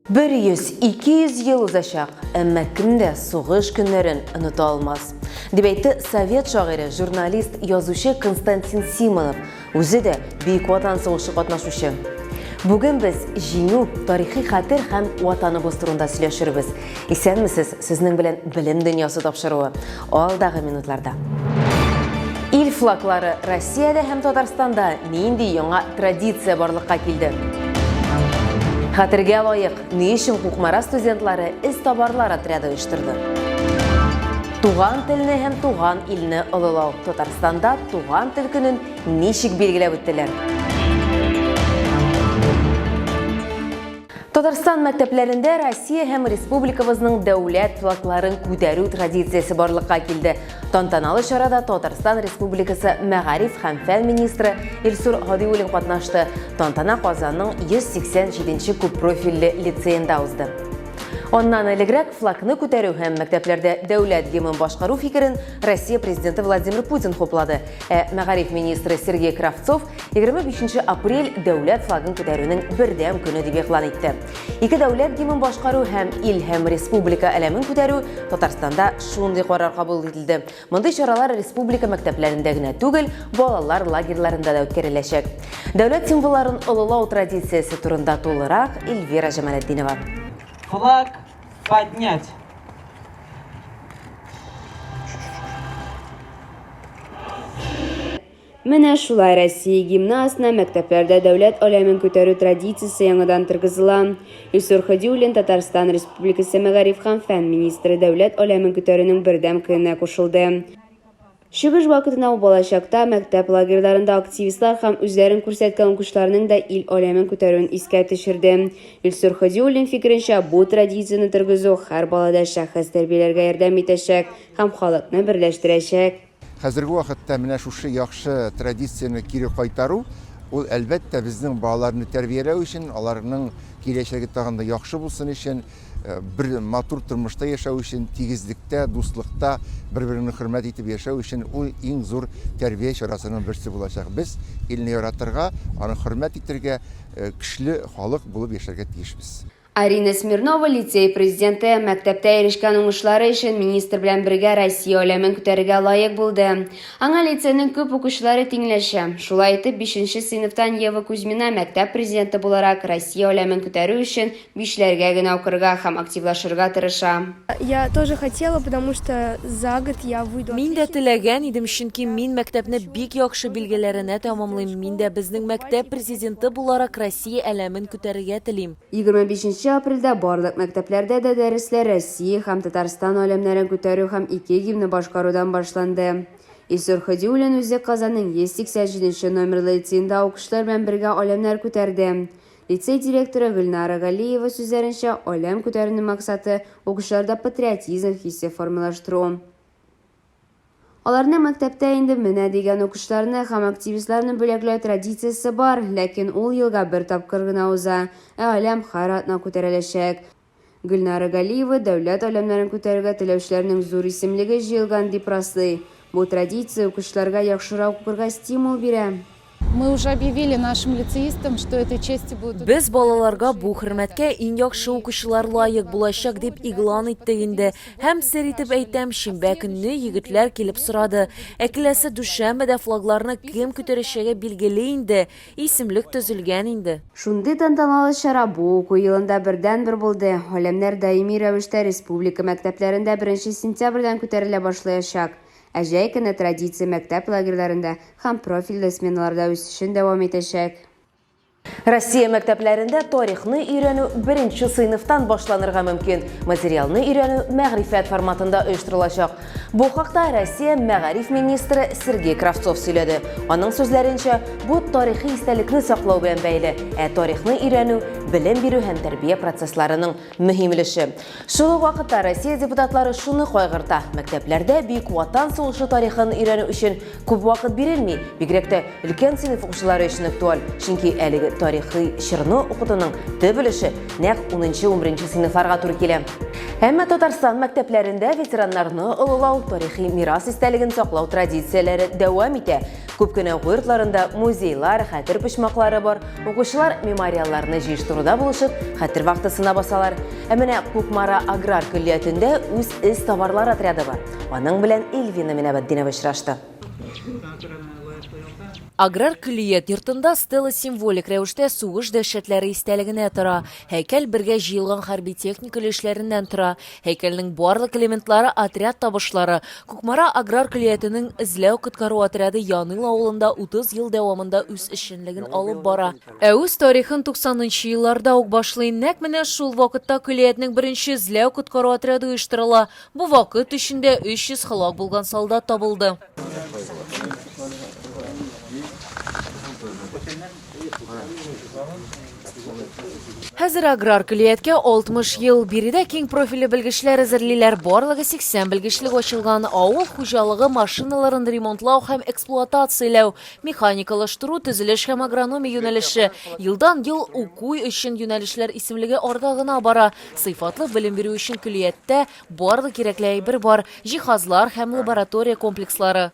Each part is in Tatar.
100-200 ел uzashaq, әмма кімді соғыш күнлерін ұныта алмас. Деп айтты совет шағиры, журналист, язушы Константин Симонов, өзі де Бейік Ватан соғышы қатнашушы. Бүгін біз жеңу, тарихи қатер һәм ватаныбыз турында сөйлешербез. Исәнмісіз, сізнің білен білім дүниясы тапшыруы. Алдағы минутларда. Ил флаглары Россияда һәм Татарстанда нинди яңа традиция барлыққа келді. Хатырге лайық, не үшін Кукмара студентлары іс табарлар отряды ұйыштырды. Туған тілні һәм туған илні ұлылау. Татарстанда туған тіл күнін нешік белгілеп өттілер. Татарстан мәктәпләрендә Россия һәм республикабызның дәүләт флагларын күтәрү традициясе барлыкка килде. Тантаналы чарада Татарстан Республикасы Мәгариф һәм фән министры Илсур Хадиуллин катнашты. Тантана Казанның 187-нче күп профильле лицейында узды. Оннан элегрәк флагны күтәрү һәм мәктәпләрдә дәүләт гимнын башкару фикерен Россия президенты Владимир Путин хуплады. Мәгариф министры Сергей Кравцов 25 апрель дәүләт флагын күтәрүнең бердәм көне дип игълан итте. Ике дәүләт гимнын башкару һәм ил һәм республика әлемен күтәрү Татарстанда шундый карар кабул ителде. Мондый чаралар республика мәктәпләрендә генә түгел, балалар лагерьларында да үткәреләчәк. Дәүләт символларын олылау традициясе турында тулырак Эльвира Жамалетдинова. Флаг поднять. Менә шулай Россия гимны астына мәктәпләрдә дәүләт аләмен күтәрү традициясе яңадан тыргызыла. Илсур Хадиуллин Татарстан Республикасы Мәгариф һәм фән министры дәүләт аләмен күтәрүнең бердәм көненә кушылды. Чыгыш вакытына балачакта мәктәп лагерьларында активистлар һәм үзләрен күрсәткән укучыларның да ил аләмен күтәрүен искә төшерде. Илсур Хадиуллин фикеренчә, бу традицияне тыргызу һәр балада шәхес тәрбияләргә ярдәм итәчәк һәм халыкны берләштерәчәк. Хәзерге вакытта менә шушы яхшы традицияны кире кайтару, ул әлбәттә безнең балаларны тәрбияләү өчен, аларның киләчәге тагын да яхшы булсын өчен, bir матур тормышта яшәү өчен, тигезлектә, дуслыкта бер-берне хөрмәт итеп яшәү өчен ул иң зур тәрбия чарасының берсе булачак. Без илне яратырга, аны хөрмәт итәргә, көчле халык булып яшәргә тиешбез. Арина Смирнова лицей президенты мәктәптә ирешкән уңышлары өчен министр белән бергә Россия аләмен күтәрергә лаек булды. Аңа лицейның күп укучылары тиңләшә. Шулай итеп, 5-нче сыйныфтан Ева Кузьмина мәктәп президенты буларак Россия аләмен күтәрү өчен 5ләргә генә укырга һәм активлашырга тырыша. Я тоже хотела, потому что за год я выйду. Мин дә теләгән идем, чөнки мин мәктәпне бик яхшы билгеләренә тәмамлыйм. Мин дә безнең мәктәп президенты буларак Россия әлемен күтәрергә телим. 25 апрельдә барлык мәктәпләрдә дә дәресләр Россия һәм Татарстан аләмнәрен күтәрү һәм ике гимнны башкарудан башланды. Илсур Хадиуллин үзе Казанның 187-нче номерлы лицейында укучылар белән бергә аләмнәр күтәрде. Лицей директоры Гөлнара Галиева сүзләренчә, аләм күтәрүнең максаты укучыларда патриотизм хиссе формалаштыру. Аларның мәктәптә инде менә дигән укучыларны һәм активистларны бүләкләү традициясе бар, ләкин ул елга бер тапкыр гына уза, аләм һәр атна күтәреләчәк. Гөлнара Галиева дәүләт аләмнәрен күтәрергә теләүчеләрнең зур исемлеге җыелган дип раслый. Бу традиция укучыларга яхшырак укырга стимул бирә. Мы уже объявили нашим лицеистам, что этой чести будут... Без балаларга бу хөрмәткә иң яхшы укучылар лаек булачак дип игълан иттек инде. Һәм сер итеп әйтәм, шимбә көнне егетләр килеп сорады. Әкеләсе дүшәмбедә флагларны кем күтәрәчәге билгеле инде, исемлек төзелгән инде. Шундый тантаналы чара бу уку елында бердән-бер булды. Аләмнәр даими рәвештә республика мәктәпләрендә 1 сентябрьдән күтәрелә башлаячак. Әҗәй көне традиция мәктәп лагерьларында һәм профильле сменаларда үсешен дәвам итәчәк. Россия мәктәпләрендә тарихны өйрәнү 1-нче сыйныфтан башланырга мөмкин. Материалны өйрәнү мәгърифәт форматында оештырылачак. Бу хакта Россия Мәгариф министры Сергей Кравцов сөйләде. Аның сүзләренчә, бу тарихи истәлекне саклау белән бәйле, тарихны өйрәнү белем бирү һәм тәрбия процессларының мөһим өлеше. Шул ук вакытта Россия депутатлары шуны кайгырта: мәктәпләрдә Бөек Ватан сугышы тарихын өйрәнү өчен күп вакыт бирелми, бигрәк тә өлкән сыйныф укучылары өчен актуаль, чөнки әлеге тарихи шырны оқытының төбіліші нәқ 10-11 сыйныфларға туры келе. Әмма Татарстан мәктәпләрендә ветераннарны олылау, тарихи мирас истәлеген саклау традицияләре дәвам итә. Күп кенә йортларында музейлар, хәтер почмаклары бар. Укучылар мемориалларны җыештыруда булышып, хәтер вакытысына басалар. Ә менә Кукмара аграр көллиятендә үз эз товарлар отряды бар. Аның белән Эльвина Минабетдинова очрашты. Аграр күлият йортында стела символик рәвештә сугыш дәһшәтләре истәлегенә тора. Һәйкәл бергә җыелган хәрби техника эшләреннән тора. Һәйкәлнең барлык элементлары отряд табышлары. Кукмара аграр күлиятенең эзләү коткару отряды Яныйл авылында 30 ел дәвамында үз эшчәнлеген алып бара. Ә үз тарихын 90-нчы елларда ук башлый. Нәкъ менә шул вакытта күлиятнең беренче эзләү коткару отряды оештырыла. Бу вакыт эчендә 300 халак булган солдат табылды. Хәзер аграр күлияткә 60 ел биредә киң профиле белгечләр әзерлиләр. Барлыгы 80 белгечлек ачылган. Авыл хуҗалыгы машиналарын ремонтлау һәм эксплуатацияләү, механикалаштыру, төзелеш һәм агрономия юнәлеше. Елдан-ел уку өчен юнәлешләр исемлеге арда гына бара. Сыйфатлы белем бирү өчен күлияттә барлык кирәкле әйбер бар. Җиһазлар һәм лаборатория комплекслары.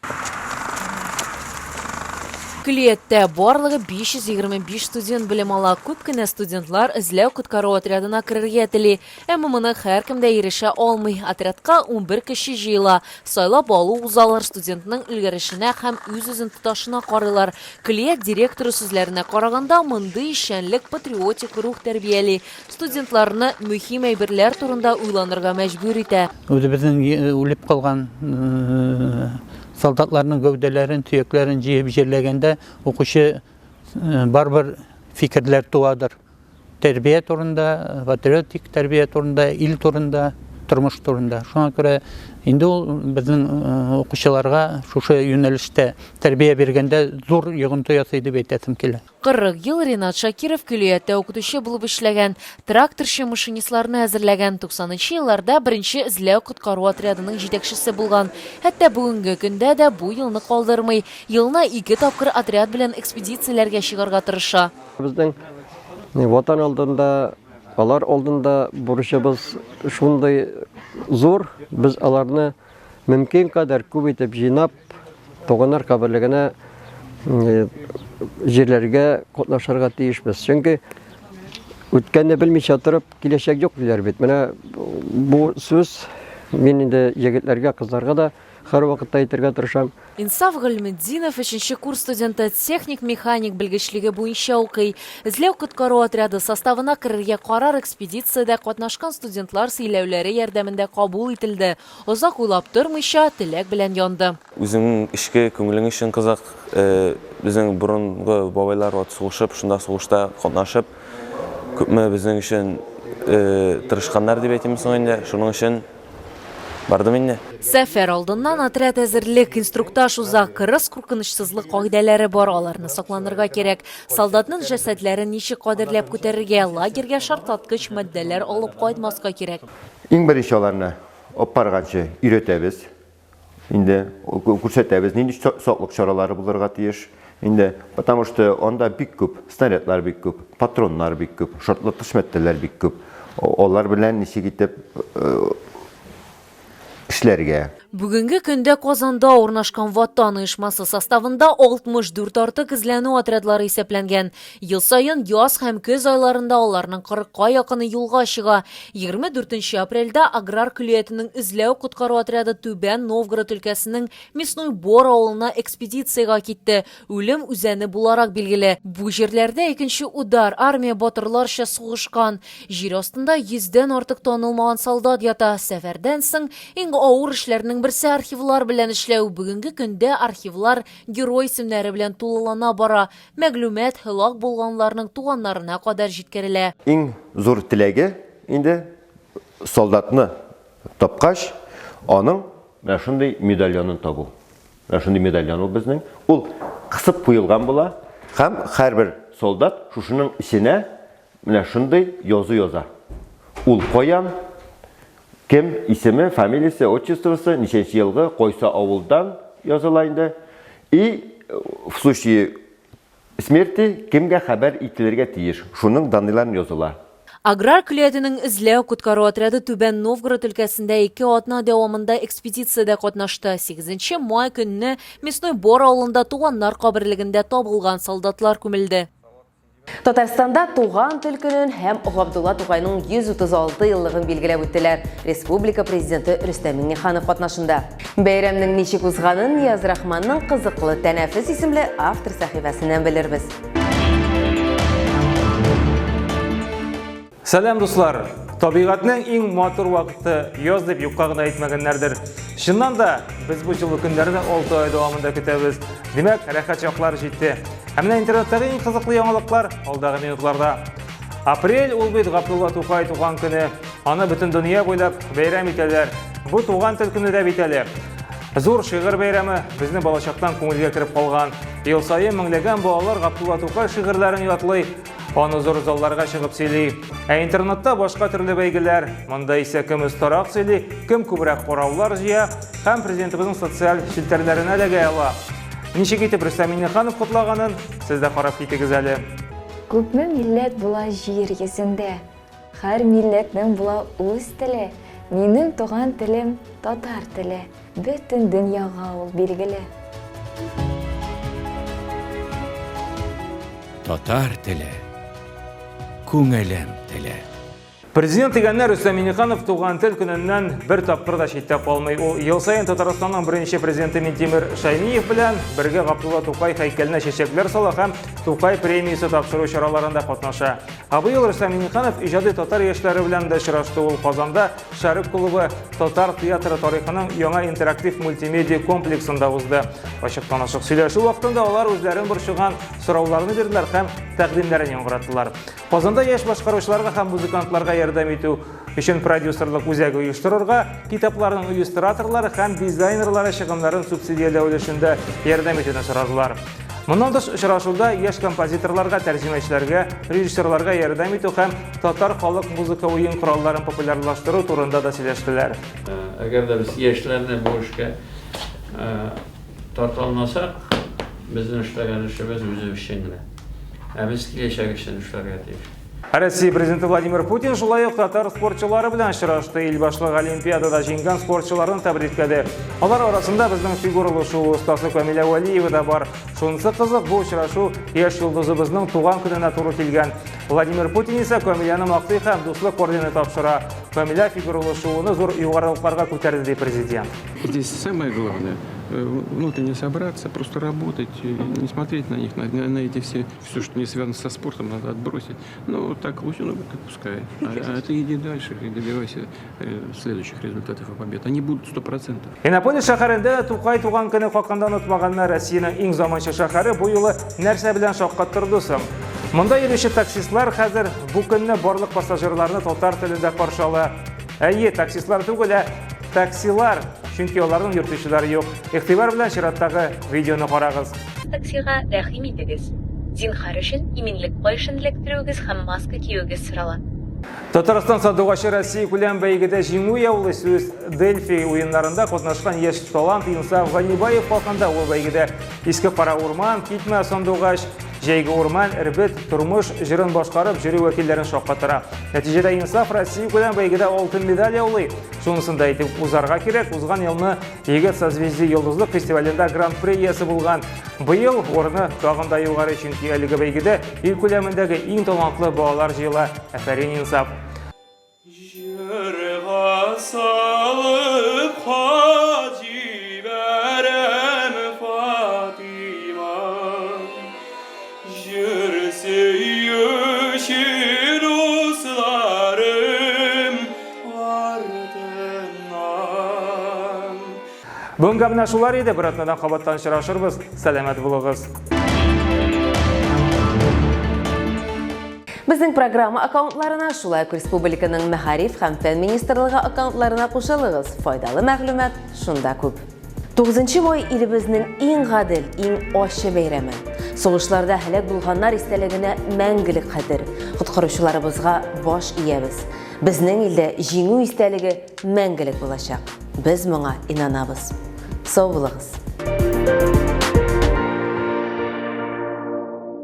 Күлияттә барлыгы 525 студент белем ала. Күп кенә студентлар эзләү коткару отрядына керергә тели. Әмма моны һәркем дә ирешә алмый. Отрядка 11 кеше җыела. Сайлап алу узалар студентның өлгерешенә һәм үз-үзен тоташына карыйлар. Күлият директоры сүзләренә караганда, мондый эшчәнлек патриотик рух тәрбияли. Студентларны мөһим әйберләр турында уйланырга мәҗбүр итә. Үзебезнең үлеп калган солдатларның гәүдәләрен, төякләрен җыеп җирләгәндә укучы барбер фикерләр туадыр. Тәрбия турында, патриотик тәрбия турында, ил турында, тормыш турында. Шуңа күрә инде ул безнең укучыларга шушы юнәлештә тәрбия биргәндә зур йогынты ясый дип әйтәсем килә. 40 ел Ринат Шакиров күлиятта укытучы булып эшләгән, тракторчы машинистларны әзерләгән. 90-нчы елларда беренче эзләү коткару отрядының җитәкчесе булган. Хәтта бүгенге көндә дә бу елны калдырмый. Елна 2 тапкыр отряд белән экспедицияләргә чыгарга тырыша. Безнең ватан алдында, алар алдында бурычыбыз шундый зур, без аларны мөмкин кадәр күп итеп җыйнап, туганнар каберлегенә җирләргә катнашырга тиешбез. Чөнки үткәнне белмичә торып, киләчәк юк диләр бит. Менә бу сүз мин инде егетләргә, кызларга да һәр вакытта әйтергә тырышам. Инсаф Гыйльметдинов 3-нче курс студенты техник-механик белгечлеге буенча укый. Эзләү коткару отряды составына керергә карар экспедициядә катнашкан студентлар сөйләүләре ярдәмендә кабул ителде. Озак уйлап тормыйча теләк белән янды. Үзеңнең эшкә күңелең өчен кызык, безнең борынгы бабайлар сугышып, шунда сугышта катнашып, күпме безнең өчен тырышканнар дип әйтәм соң инде. Шуның өчен бардым инде. Сәфәр алдыннан отряд әзерлек, инструктаж уза, кырыс куркынычсызлык кагыйдәләре бар, аларны сакланырга кирәк. Солдатның җәсәтләрен ничек кадерләп күтәрергә, лагерьгә шартлаткыч матдәләр алып кайтмаска кирәк. Иң беренче аларны апарганчы өйрәтәбез. Инде күрсәтәбез, нинди саклык чаралары булырга тиеш. Инде, потому что анда бик күп снарядлар бик күп, патроннар бик күп, шартлаткыч матдәләр бик күп. Алар белән ничек итеп эшләргә. Бүгенге көндә Казанда урнашкан Ватан оешмасы составында 64 артык эзләнү отрядлары исәпләнгән. Ел саен яз һәм көз айларында аларның 40-ка якыны юлга чыга. 24 апрельдә аграр күлиятенең эзләү коткару отряды Түбән Новгород өлкәсенең Мясной Бор авылына экспедициягә китте. Үлем үзәне буларак билгеле. Бу җирләрдә икенче удар армия батырларча сугышкан. Җир астында 100дән артык танылмаган солдат ята. Сәфәрдән соң иң авыр эшләрнең берсе архивлар белән эшләү. Бүгенге көндә архивлар герой исемнәре белән тулылана бара. Мәгълүмат һәлак булганнарның туганнарына кадәр җиткерелә. Иң зур теләге инде солдатны тапкач, аның менә шундый медальонын табу. Менә шундый медальон ул безнең. Ул кысып куелган була һәм һәрбер солдат шушының исенә менә шундый язу яза. Ул каян, кем исеме, фамилиясе, отчествосы, ничәнче елгы, койса авылдан языла инде. И в случае Смерти кемгә хәбәр ителергә тиеш. Шуның данныйларын языла. Аграр күләтенең эзләү коткару отряды Түбән Новгород өлкәсендә 2 атна дәвамында экспедициядә катнашты. 8 май көнне Мясной Бор авылында туганнар каберлегендә табылган солдатлар күмелде. Татарстанда туган тел көнен һәм Габдулла Тукайның 136 еллыгын билгеләп үттеләр. Республика президенты Рөстәм Миңнеханов катнашында. Бәйрәмнең ничек узганын Нияз Рахманның кызыклы тәнәфес исемле автор сәхифәсеннән белербез. Сәлам дуслар! Табигатьнең иң матур вакыты яз дип юкка гына әйтмәгәннәрдер. Чыннан да без бу җыл көннәрне 6 ай дәвамында көтәбез. Димәк, рәхәт чаклар җитте. Ә менә интернеттагы иң кызыклы яңалыклар алдагы минутларда. Апрель ул бит Габдулла Тукай туган көне. Аны бөтен дөнья буйлап бәйрәм итәләр. Бу туган тел көне дә бит әле. Зур шигырь бәйрәме безнең балачактан күңелгә кирип калган. Ел саен меңләгән балалар Габдулла Тукай шигырьләрен ятлый. Аны зур залларга чыгып сөйли. Ә интернетта башка төрле бәйгеләр. Монда исә кем остарак сөйли, кем күбрәк караулар җыя һәм президентыбызның социаль челтәрләренә эләгә ала. Ничек итеп Рөстәм Миңнеханов кутлаганын сез дә карап китегез әле. Күпме милләт була җир йөзендә. Һәр милләтнең була үз теле. Минем туган телем татар теле. Бөтен дөньяга ул билгеле. Татар теле. Күңелем теле. Президент дигәннәр Рөстәм Миңнеханов туган тел көненнән бер тапкыр да читтә калмый. Ул ел саен Татарстанның беренче президенты Минтимер Шәймиев белән бергә Габдулла Тукай һәйкәленә чәчәкләр сала һәм Тукай премиясе тапшыру чараларында катнаша. Быел Рөстәм Миңнеханов иҗади татар яшьләре белән дә очрашты. Ул Казанда Шәрык клубы татар театры тарихының яңа интерактив мультимедия комплексында узды. Ачык танышык сөйләшү вакытында алар үзләрен борчыган сорауларны бирделәр һәм тәкъдимнәрен яңгыраттылар. Казанда яшь башкаручыларга һәм музыкантларга ярдәм итү өчен продюсерлык үзәге оештырырга, китапларның иллюстраторлары һәм дизайнерлары чыгымнарын субсидияләү өлешендә ярдәм итүне сорадылар. Моннан тыш очрашуда яшь композиторларга, тәрҗемәчеләргә, режиссерларга ярдәм итү һәм татар халык музыка уен коралларын популярлаштыру турында да сөйләштеләр. Әгәр дә без яшьләрне бу эшкә тарта алмасак, безнең эшләгән эшебез үзе өчен генә. Ә без киләчәк өчен эшләргә тиеш. Россия президенты Владимир Путин шулай ук татар спортчылары белән очрашты. Ил башлыгы Олимпиадада җиңгән спортчыларны тәбрикләде. Алар арасында безнең фигуралы шоу остасы Камилә Вәлиева да бар. Шунысы кызык, бу очрашу яшь йолдызыбызның туган көненә туры килгән. Владимир Путин исә Камиләне мактый һәм дуслык ордены тапшыра. Камилә фигуралы шоуны зур югарылыкларга күтәрде ди президент. Здесь самое главное внутренне собраться, просто работать, не смотреть на них, на эти все что не связано со спортом, надо отбросить. Ну, так лучше, ну, пускай. А ты иди дальше и добивайся следующих результатов и побед. Они будут 100%. Иннополис шәһәрендә Тукай туган көне хакында онытмаганнар. Россиянең иң заманча шәһәре бу юлы нәрсә белән шаккаттырды соң? Монда йөрүче таксистлар хәзер бу көнне барлык пассажирларны татар телендә каршы ала. Әйе, таксистлар түгел, таксилар. Чөнки аларның йөртүчеләре юк. Игътибар белән чираттагы видеоны карагыз. Таксига рәхим итегез. Зинһар өчен иминлек кайшын эләктерүгез һәм маска киюгез сорала. Татарстан сандугачы Россия күләм бәйгедә җиңү яулы сүз Дельфи уеннарында катнашкан яшь талант Инсаф Ганибаев хакында ул бәйгедә Иске Кара Урман, Китмә сандугач, Җәйге Урман, Ирбет, Тормыш җырын башкарып жюри вәкилләрен шаккатыра. Нәтиҗәдә Инсаф Россия күләм бәйгедә алтын медаль яулый. Шунысын да әйтеп узарга кирәк. Узган елны Егет созвездие йолдызлык фестивалендә гран-при иясе булган. Быел орны тагын да югары, чөнки әлеге бәйгедә ил күләмендәге иң талантлы балалар җыела. Афәрин Инсаф. Бүгенге менә шулар иде, бер атнадан кабаттан очрашырбыз. Сәламәт булыгыз. Безнең программа аккаунтларына шулай ук республиканың Мәгариф һәм фән министрлыгы аккаунтларына кушылыгыз. Файдалы мәгълүмат шунда күп. 9 май илебезнең иң гадел, иң ачы бәйрәме. Сугышларда һәлак булганнар истәлегенә мәңгелек хәтер. Коткаручыларыбызга баш иябез. Безнең илдә җиңү истәлеге мәңгелек булачак. Без моңа инанабыз. Сау булыгыз.